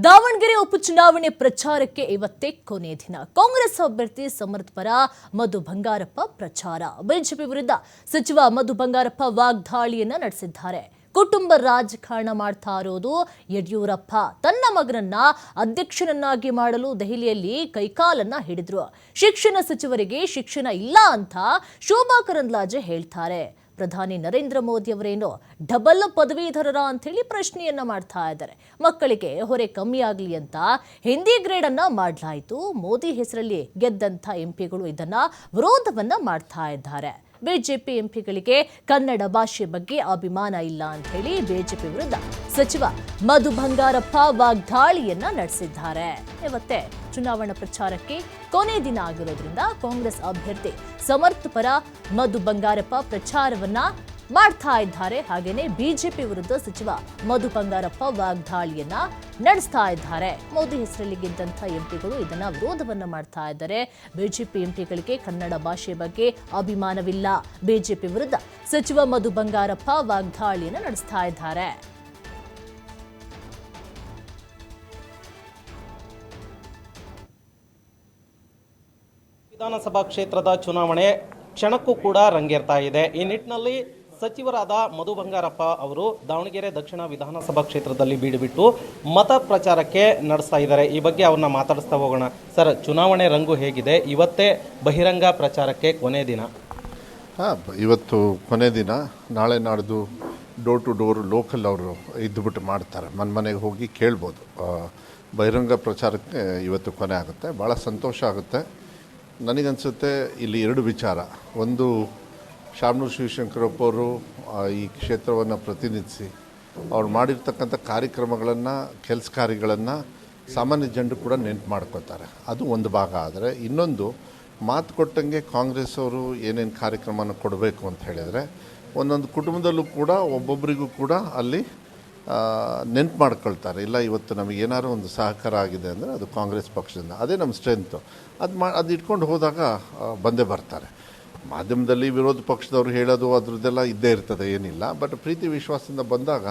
ದಾವಣಗೆರೆ ಉಪಚುನಾವಣೆ ಪ್ರಚಾರಕ್ಕೆ ಇವತ್ತೇ ಕೊನೆ ದಿನ. ಕಾಂಗ್ರೆಸ್ ಅಭ್ಯರ್ಥಿ ಸಮರ್ಥ್ ಪರ ಮಧು ಬಂಗಾರಪ್ಪ ಪ್ರಚಾರ. ಬಿಜೆಪಿ ವಿರುದ್ಧ ಸಚಿವ ಮಧು ಬಂಗಾರಪ್ಪ ವಾಗ್ದಾಳಿಯನ್ನ ನಡೆಸಿದ್ದಾರೆ. ಕುಟುಂಬ ರಾಜಕಾರಣ ಮಾಡ್ತಾ ಇರೋದು ಯಡಿಯೂರಪ್ಪ. ತನ್ನ ಮಗನನ್ನ ಅಧ್ಯಕ್ಷನನ್ನಾಗಿ ಮಾಡಲು ದೆಹಲಿಯಲ್ಲಿ ಕೈಕಾಲನ್ನ ಹಿಡಿದ್ರು. ಶಿಕ್ಷಣ ಸಚಿವರಿಗೆ ಶಿಕ್ಷಣ ಇಲ್ಲ ಅಂತ ಶೋಭಾ ಕರಂದ್ಲಾಜೆ ಹೇಳ್ತಾರೆ. ಪ್ರಧಾನಿ ನರೇಂದ್ರ ಮೋದಿ ಅವರೇನು ಡಬಲ್ ಪದವೀಧರರ ಅಂತ ಹೇಳಿ ಪ್ರಶ್ನೆಯನ್ನ ಮಾಡ್ತಾ ಇದ್ದಾರೆ. ಮಕ್ಕಳಿಗೆ ಹೊರೆ ಕಮ್ಮಿ ಆಗಲಿ ಅಂತ ಹಿಂದಿ ಗ್ರೇಡ್ ಅನ್ನ ಮಾಡಲಾಯಿತು. ಮೋದಿ ಹೆಸರಲ್ಲಿ ಗೆದ್ದಂತ ಎಂಪಿಗಳು ಇದನ್ನ ವಿರೋಧವನ್ನ ಮಾಡ್ತಾ ಇದ್ದಾರೆ. ಬಿಜೆಪಿ ಎಂಪಿಗಳಿಗೆ ಕನ್ನಡ ಭಾಷೆ ಬಗ್ಗೆ ಅಭಿಮಾನ ಇಲ್ಲ ಅಂತ ಹೇಳಿ ಬಿಜೆಪಿ ವಿರುದ್ಧ ಸಚಿವ ಮಧು ಬಂಗಾರಪ್ಪ ವಾಗ್ದಾಳಿಯನ್ನ ನಡೆಸಿದ್ದಾರೆ. ಇವತ್ತೇ ಚುನಾವಣಾ ಪ್ರಚಾರಕ್ಕೆ ಕೊನೆ ದಿನ ಆಗಿರೋದ್ರಿಂದ ಕಾಂಗ್ರೆಸ್ ಅಭ್ಯರ್ಥಿ ಸಮರ್ಥ್ ಪರ ಮಧು ಬಂಗಾರಪ್ಪ ಪ್ರಚಾರವನ್ನ ಮಾಡ್ತಾ ಇದ್ದಾರೆ. ಹಾಗೇನೆ ಬಿಜೆಪಿ ವಿರುದ್ಧ ಸಚಿವ ಮಧು ಬಂಗಾರಪ್ಪ ವಾಗ್ದಾಳಿಯನ್ನ ನಡೆಸ್ತಾ ಇದ್ದಾರೆ. ಮೋದಿ ಹೆಸರಲ್ಲಿ ಗೆದ್ದಂಥ ಎಂಪಿಗಳು ಇದನ್ನ ವಿರೋಧವನ್ನ ಮಾಡ್ತಾ ಇದ್ದಾರೆ. ಬಿಜೆಪಿ ಎಂಪಿಗಳಿಗೆ ಕನ್ನಡ ಭಾಷೆ ಬಗ್ಗೆ ಅಭಿಮಾನವಿಲ್ಲ. ಬಿಜೆಪಿ ವಿರುದ್ಧ ಸಚಿವ ಮಧು ಬಂಗಾರಪ್ಪ ವಾಗ್ದಾಳಿಯನ್ನ ನಡೆಸ್ತಾ ಇದ್ದಾರೆ. ವಿಧಾನಸಭಾ ಕ್ಷೇತ್ರದ ಚುನಾವಣೆ ಕ್ಷಣಕ್ಕೂ ಕೂಡ ರಂಗೇರ್ತಾ ಇದೆ. ಈ ನಿಟ್ಟಿನಲ್ಲಿ ಸಚಿವರಾದ ಮಧು ಬಂಗಾರಪ್ಪ ಅವರು ದಾವಣಗೆರೆ ದಕ್ಷಿಣ ವಿಧಾನಸಭಾ ಕ್ಷೇತ್ರದಲ್ಲಿ ಬೀಡುಬಿಟ್ಟು ಮತ ಪ್ರಚಾರಕ್ಕೆ ನಡೆಸ್ತಾ ಇದ್ದಾರೆ. ಈ ಬಗ್ಗೆ ಅವ್ರನ್ನ ಮಾತಾಡಿಸ್ತಾ ಹೋಗೋಣ. ಸರ್, ಚುನಾವಣೆ ರಂಗು ಹೇಗಿದೆ? ಇವತ್ತೇ ಬಹಿರಂಗ ಪ್ರಚಾರಕ್ಕೆ ಕೊನೆ ದಿನ. ಇವತ್ತು ಕೊನೆ ದಿನ. ನಾಳೆ ನಾಡ್ದು ಡೋರ್ ಟು ಡೋರ್ ಲೋಕಲ್ ಅವರು ಇದ್ದುಬಿಟ್ಟು ಮಾಡ್ತಾರೆ. ಮನೆಗೆ ಹೋಗಿ ಕೇಳ್ಬೋದು. ಬಹಿರಂಗ ಪ್ರಚಾರಕ್ಕೆ ಇವತ್ತು ಕೊನೆ ಆಗುತ್ತೆ. ಭಾಳ ಸಂತೋಷ ಆಗುತ್ತೆ. ನನಗನ್ಸುತ್ತೆ ಇಲ್ಲಿ ಎರಡು ವಿಚಾರ. ಒಂದು, ಶಾಮನೂರು ಶಿವಶಂಕರಪ್ಪ ಅವರು ಈ ಕ್ಷೇತ್ರವನ್ನು ಪ್ರತಿನಿಧಿಸಿ ಅವ್ರು ಮಾಡಿರ್ತಕ್ಕಂಥ ಕಾರ್ಯಕ್ರಮಗಳನ್ನು, ಕೆಲಸ ಕಾರ್ಯಗಳನ್ನು ಸಾಮಾನ್ಯ ಜನರು ಕೂಡ ನೆನಪು ಮಾಡ್ಕೋತಾರೆ. ಅದು ಒಂದು ಭಾಗ. ಆದರೆ ಇನ್ನೊಂದು, ಮಾತು ಕೊಟ್ಟಂಗೆ ಕಾಂಗ್ರೆಸ್ ಅವರು ಏನೇನು ಕಾರ್ಯಕ್ರಮನ ಕೊಡಬೇಕು ಅಂತ ಹೇಳಿದರೆ ಒಂದೊಂದು ಕುಟುಂಬದಲ್ಲೂ ಕೂಡ ಒಬ್ಬೊಬ್ಬರಿಗೂ ಕೂಡ ಅಲ್ಲಿ ನೆನ್ಪು ಮಾಡ್ಕೊಳ್ತಾರೆ. ಇಲ್ಲ, ಇವತ್ತು ನಮಗೇನಾದ್ರು ಒಂದು ಸಹಕಾರ ಆಗಿದೆ ಅಂದರೆ ಅದು ಕಾಂಗ್ರೆಸ್ ಪಕ್ಷದಿಂದ. ಅದೇ ನಮ್ಮ ಸ್ಟ್ರೆಂತು. ಅದು ಇಟ್ಕೊಂಡು ಹೋದಾಗ ಬಂದೇ ಬರ್ತಾರೆ. ಮಾಧ್ಯಮದಲ್ಲಿ ವಿರೋಧ ಪಕ್ಷದವ್ರು ಹೇಳೋದು ಅದ್ರದ್ದೆಲ್ಲ ಇದ್ದೇ ಇರ್ತದೆ, ಏನಿಲ್ಲ. ಬಟ್ ಪ್ರೀತಿ ವಿಶ್ವಾಸದಿಂದ ಬಂದಾಗ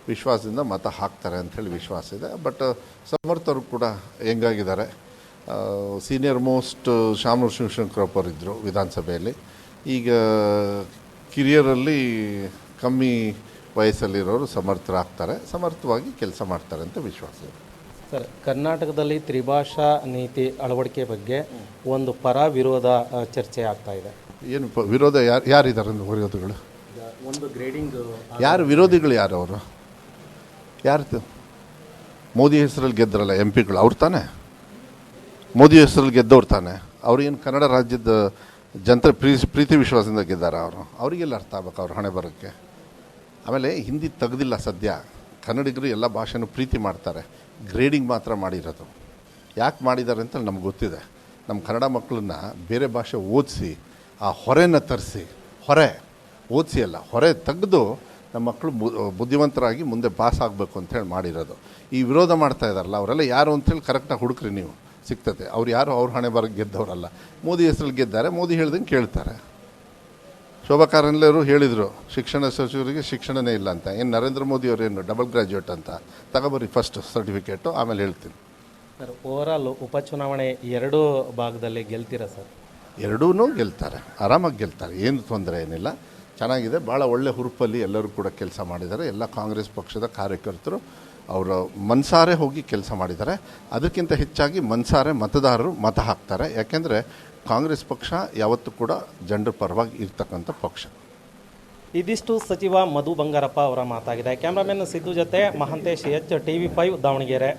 ವಿಶ್ವಾಸದಿಂದ ಮತ ಹಾಕ್ತಾರೆ ಅಂಥೇಳಿ ವಿಶ್ವಾಸ ಇದೆ. ಬಟ್ ಸಮರ್ಥ್ ಅವರು ಕೂಡ ಹೆಂಗಾಗಿದ್ದಾರೆ, ಸೀನಿಯರ್ ಮೋಸ್ಟ್ ಶಾಮನೂರು ಶಿವಶಂಕರಪ್ಪ ಅವರು ಇದ್ದರು ವಿಧಾನಸಭೆಯಲ್ಲಿ. ಈಗ ಕಿರಿಯರಲ್ಲಿ ಕಮ್ಮಿ ವಯಸ್ಸಲ್ಲಿರೋರು ಸಮರ್ಥರಾಗ್ತಾರೆ, ಸಮರ್ಥವಾಗಿ ಕೆಲಸ ಮಾಡ್ತಾರೆ ಅಂತ ವಿಶ್ವಾಸ ಇದೆ. ಸರ್, ಕರ್ನಾಟಕದಲ್ಲಿ ತ್ರಿಭಾಷಾ ನೀತಿ ಅಳವಡಿಕೆ ಬಗ್ಗೆ ಒಂದು ಪರ ವಿರೋಧ ಚರ್ಚೆ ಆಗ್ತಾ ಇದೆ. ಏನು ವಿರೋಧ? ಯಾರಿದ್ದಾರೆ ವಿರೋಧಿಗಳು? ಒಂದು ಗ್ರೇಡಿಂಗ್. ಯಾರು ವಿರೋಧಿಗಳು? ಯಾರು ಅವರು? ಯಾರು? ಮೋದಿ ಹೆಸರಲ್ಲಿ ಗೆದ್ದರಲ್ಲ ಎಂಪಿಗಳು, ಅವ್ರು ತಾನೇ. ಮೋದಿ ಹೆಸರಲ್ಲಿ ಗೆದ್ದವ್ರು ತಾನೆ. ಅವ್ರು ಏನು ಕನ್ನಡ ರಾಜ್ಯದ ಜನತೆ ಪ್ರೀತಿ ವಿಶ್ವಾಸದಿಂದ ಗೆದ್ದಾರ? ಅವರಿಗೆಲ್ಲ ಅರ್ಥ ಆಗ್ಬೇಕು ಅವ್ರ ಹಣೆ ಬರೋಕ್ಕೆ. ಆಮೇಲೆ ಹಿಂದಿ ತೆಗೆದಿಲ್ಲ ಸದ್ಯ. ಕನ್ನಡಿಗರು ಎಲ್ಲ ಭಾಷೆನೂ ಪ್ರೀತಿ ಮಾಡ್ತಾರೆ. ಗ್ರೇಡಿಂಗ್ ಮಾತ್ರ ಮಾಡಿರೋದು. ಯಾಕೆ ಮಾಡಿದ್ದಾರೆ ಅಂತ ನಮ್ಗೆ ಗೊತ್ತಿದೆ. ನಮ್ಮ ಕನ್ನಡ ಮಕ್ಕಳನ್ನ ಬೇರೆ ಭಾಷೆ ಓದಿಸಿ ಆ ಹೊರೆನ ತರಿಸಿ, ಓದಿಸಿ ಅಲ್ಲ, ಹೊರೆ ತೆಗೆದು ನಮ್ಮ ಮಕ್ಕಳು ಬುದ್ಧಿವಂತರಾಗಿ ಮುಂದೆ ಪಾಸ್ ಆಗಬೇಕು ಅಂಥೇಳಿ ಮಾಡಿರೋದು. ಈ ವಿರೋಧ ಮಾಡ್ತಾ ಇದ್ದಾರಲ್ಲ, ಅವರೆಲ್ಲ ಯಾರು ಅಂಥೇಳಿ ಕರೆಕ್ಟಾಗಿ ಹುಡುಕ್ರಿ, ನೀವು ಸಿಗ್ತದೆ. ಅವ್ರು ಯಾರು ಅವ್ರ ಹಣೆ ಬರೋಕ್ಕೆ ಗೆದ್ದವರಲ್ಲ. ಮೋದಿ ಹೆಸರಲ್ಲಿ ಗೆದ್ದಾರೆ, ಮೋದಿ ಹೇಳ್ದಂಗೆ ಕೇಳ್ತಾರೆ. ಶೋಭಾ ಕರಂದ್ಲಾಜೆ ಹೇಳಿದರು ಶಿಕ್ಷಣ ಸಚಿವರಿಗೆ ಶಿಕ್ಷಣನೇ ಇಲ್ಲ ಅಂತ. ಏನು ನರೇಂದ್ರ ಮೋದಿ ಅವರೇನು ಡಬಲ್ ಗ್ರ್ಯಾಜುಯೇಟ್ ಅಂತ? ತಗೋಬರ್ರಿ ಫಸ್ಟ್ ಸರ್ಟಿಫಿಕೇಟು, ಆಮೇಲೆ ಹೇಳ್ತೀನಿ. ಸರ್, ಓವರಾಲ್ ಉಪಚುನಾವಣೆ ಎರಡೂ ಭಾಗದಲ್ಲಿ ಗೆಲ್ತೀರಾ ಸರ್? ಎರಡೂ ಗೆಲ್ತಾರೆ, ಆರಾಮಾಗಿ ಗೆಲ್ತಾರೆ. ಏನು ತೊಂದರೆ ಏನಿಲ್ಲ, ಚೆನ್ನಾಗಿದೆ. ಭಾಳ ಒಳ್ಳೆ ಹುರುಪಲ್ಲಿ ಎಲ್ಲರೂ ಕೂಡ ಕೆಲಸ ಮಾಡಿದ್ದಾರೆ. ಎಲ್ಲ ಕಾಂಗ್ರೆಸ್ ಪಕ್ಷದ ಕಾರ್ಯಕರ್ತರು ಅವರ ಮನಸಾರೆ ಹೋಗಿ ಕೆಲಸ ಮಾಡಿದ್ದಾರೆ. ಅದಕ್ಕಿಂತ ಹೆಚ್ಚಾಗಿ ಮನಸಾರೆ ಮತದಾರರು ಮತ ಹಾಕ್ತಾರೆ. ಯಾಕೆಂದರೆ ಕಾಂಗ್ರೆಸ್ ಪಕ್ಷ ಯಾವತ್ತೂ ಕೂಡ ಜನರ ಪರವಾಗಿ ಇರ್ತಕ್ಕಂಥ ಪಕ್ಷ. ಇದಿಷ್ಟು ಸಚಿವ ಮಧು ಬಂಗಾರಪ್ಪ ಅವರ ಮಾತಾಗಿದೆ. ಕ್ಯಾಮ್ರಾಮನ್ ಸಿದ್ದು ಜೊತೆ ಮಹಾಂತೇಶ್, TV5 ದಾವಣಗೆರೆ.